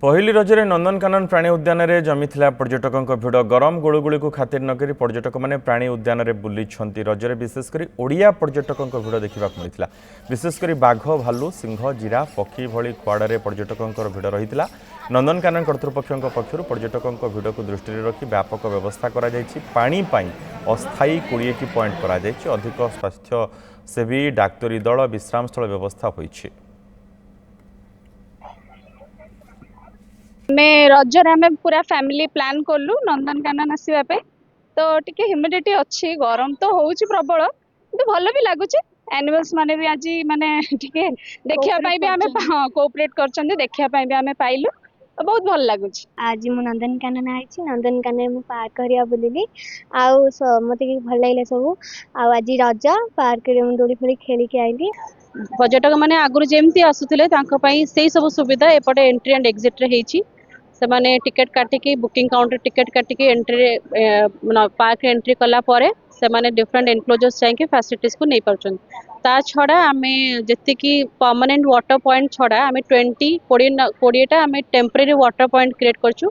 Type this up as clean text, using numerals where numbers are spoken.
पहली रजरे नंदनकानन प्राणी उद्यान में जमीला पर्यटकों भिड़ गरम गुड़गुड़ी को खातिर नक पर्यटक मैंने प्राणी उद्यान में बुली रजरे विशेषकर ओडिया पर्यटकों भिड़ देखा मिलता। विशेषकर बाघ भालू सिंह जिरा पक्षी भली कुआड़े पर्यटकों भिड़ रही। नंदनकानन कर्तृपक्ष पक्षर पर्यटकों भिड़ को दृष्टि रखी व्यापक व्यवस्था पानी अस्थायी 20 पॉइंट अधिक स्वास्थ्य सेवी डाक्तरी दल विश्राम स्थल व्यवस्था होइछि। मैं रजर आम पूरा फैमिली प्लान कलु नंदनकानन आसवाई तो टिके ह्यूमिडिटी अच्छी गरम तो होउची प्रबल किंतु भल भी लगुच एनिमल्स माने भी आज माने टिके देखिया पाई भी आमे कोऑपरेट करछन देखिया पाई भी आमे पाइलु तो बहुत भल लगुच। आज मु नंदनकानन आइछि नंदनकानन मु पार्क करिया बुलिली आउ मते कि भल लागले सब आउ आज रज पार्क रे मु दोड़ी फोड़ी खेली के आइली। पर्यटक मैंने आगुरी जेमती आसुथिले तांको पई सेही सब सुविधा एपटे एंट्री एंड एग्जिट रे हेछि। से माने टिकट काटिकी बुकिंग काउंटर टिकट काटिकी एंट्री पार्क एंट्री कला परे से माने डिफरेंट एनक्लोजर्स जाके फैसिलिटीज को नहीं पाउछन। ता छड़ा आमे जत्ते कि परमानेंट वाटर पॉइंट छड़ा आमे 20 टा आमे टेम्परेरी वाटर पॉइंट क्रिएट करछु।